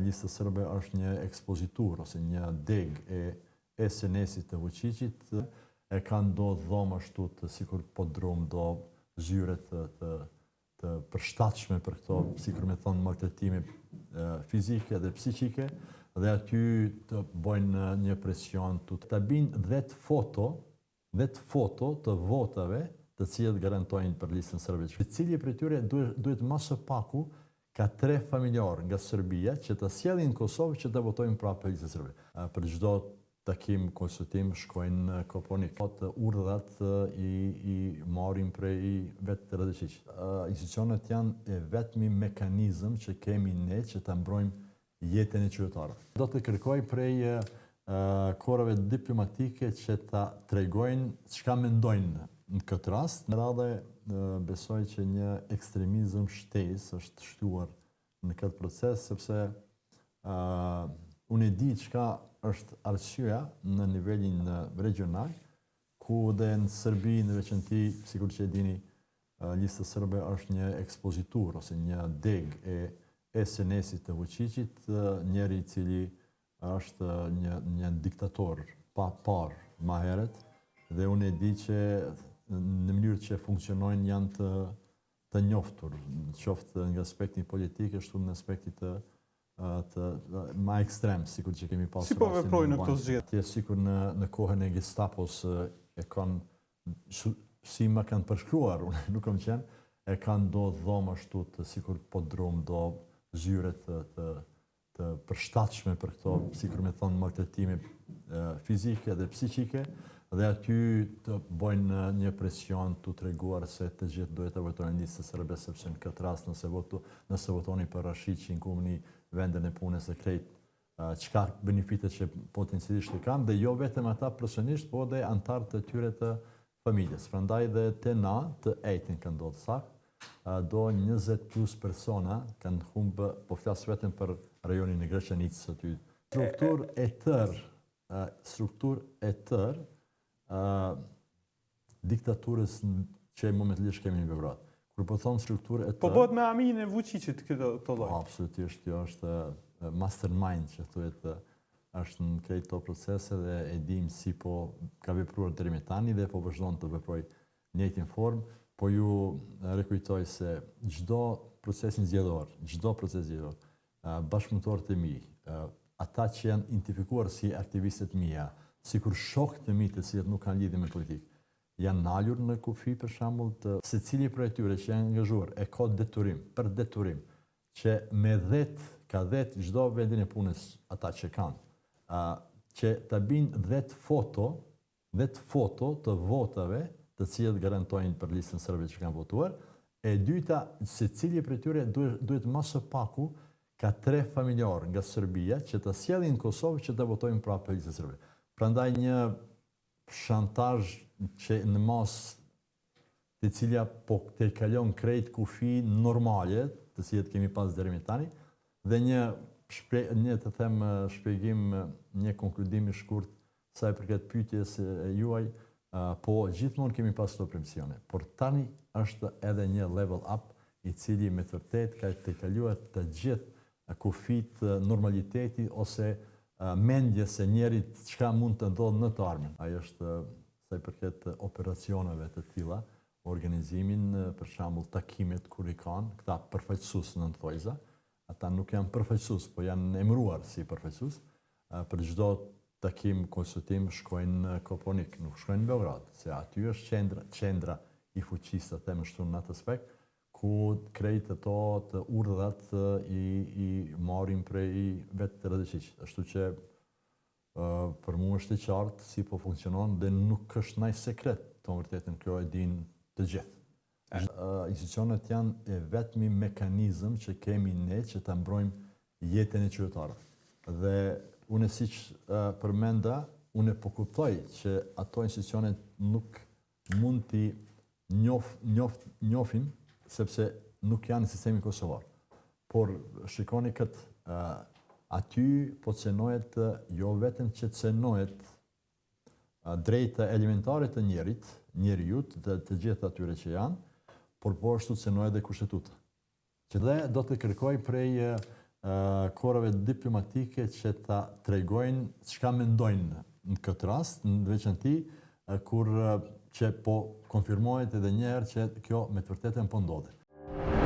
Lista Sërbe është një ekspozitur ose një deg e senesit të Vučićit, e ka ndodhë dhomë ashtu të sikur po drum do zyre të përshtatshme për këto, sikur me thonë, maltretime fizike dhe psiqike, dhe aty të bojnë një presion të binë 10 foto të votave të cilët garantojnë për listën sërbe. Cili për tyre duhet më së paku ka 3 familjarë nga Serbia që të sjellin në Kosovë që të votojnë prapë për listën sërbe. Për çdo takim, konsultim, shkojnë në Koponik. Urdhat i marrin prej vetë të Radecić. Institucionet janë e vetmi mekanizëm që kemi ne që të mbrojmë jetën e qytetarëve. Do të kërkoj prej korave diplomatike që ta tregojnë çka mendojnë në këtë rast. Në radhë besoj që një ekstremizëm shtesë është shtuar në këtë proces, sepse unë e di çka është arsyeja në nivelin regional, ku dhe në Serbi, në veçanti, sikur që e dini, Lista Sërbe është një ekspozitur ose një deg e senesit të Vučićit, njeri i cili është një diktator pa parë ma heret, dhe unë e di që në mënyrë që funksionojnë janë të njoftur, qoftë nga aspekti politik, ashtu në aspekti të ma ekstrem, sikur që kemi pasur. Si po veprojnë në këto zgjedhje? Tje sikur në kohën e Gestapos e kanë, si më kanë përshkruar, unë nuk kam qenë, e kanë ndodhë dhomë ashtu të sikur po drum do zyre të përshtatshme për këto, sikur me thonë, maltretime fizike dhe psiqike, dhe aty të bojnë një presion të treguar se të gjithë duhet të votojnë në listë sërbe, sepse në këtë rast nëse votoni për Rashicin, kumni vendën e punës dhe krejt çka benefitet që potencialisht i kanë, dhe jo vetëm ata personisht, po dhe antarët të tyre të familjes. Prandaj dhe te na të ejtin kanë ndodhur sakt, do 20 plus persona kanë humbë, po flas vetëm për rajonin e Graçanicës aty. Struktur e tërë diktaturës që momentalisht kemi në Beograd. Kur po thonë strukturë e tërë... Po bëhet me amin e Vučićit këto lloj? Absolutisht, kjo është mastermind që thuhet, është në krejt të procese dhe e dim si po ka vepruar deri me tani dhe po vazhdon të veproj në njëjtin formë, po ju rekujtoj se çdo proces zgjedhor, bashkëpunëtorët e mi, ata që janë identifikuar si aktivistët mia, sikur shokët e mi të cilët nuk kanë lidhje me politikë, janë nalur në kufi për shembull të secili prej tyre që janë angazhuar e ka detyrim që me 10 çdo vendin e punës ata që kanë që ta binë 10 foto të votave të cilët garantojnë për listën sërbe që kanë votuar. E dyta, secili prej tyre duhet më së paku ka 3 familjarë nga Serbia që të sjellin në Kosovë që të votojnë prapë për listën sërbe. Prandaj një shantazh që në mas të cilja po të kalon krejt kufi normale, të cilët kemi pas deri me tani, dhe një të them shpjegim, një konkludim i shkurt sa i përket pyetjes juaj, po gjithmonë kemi pas këto premsione, por tani është edhe një level up i cili me të vërtet ka të kaluar të gjithë kufit normaliteti ose mendje se njerit çka mund të ndodhë në të armën. Ajo është sa i përket operacioneve të tilla, organizimin, për shembull takimet kur i kanë, këta përfaqësues në thojza, ata nuk janë përfaqësues, po janë emëruar si përfaqësues, për çdo takim, konsultim shkojnë në Koponik, nuk shkojnë në Beograd, se aty është qendra i fuqisë, të them ashtu në atë aspekt, ku krejt ato të urdhat i marrin prej vetë të Radecić. Ashtu që për mua është e qartë si po funksionon dhe nuk është ndaj sekret, të vërtetën kjo e din të gjithë. Institucionet janë e vetmi mekanizëm që kemi ne që ta mbrojmë jetën e qytetarëve. Dhe unë siç përmenda, unë po kuptoj që ato institucionet nuk mund t'i njofin sepse nuk janë në sistemin kosovar. Por shikoni këtë, aty po cenohet jo vetëm që cenohet drejta elementare të njerijut dhe të gjithë atyre që janë, por po ashtu cenohet dhe kushtetuta. Që dhe do të kërkoj prej korave diplomatike që ta tregojnë çka mendojnë në këtë rast, në veçanti kur që po konfirmohet edhe një herë që kjo me të vërtetën po ndodhi.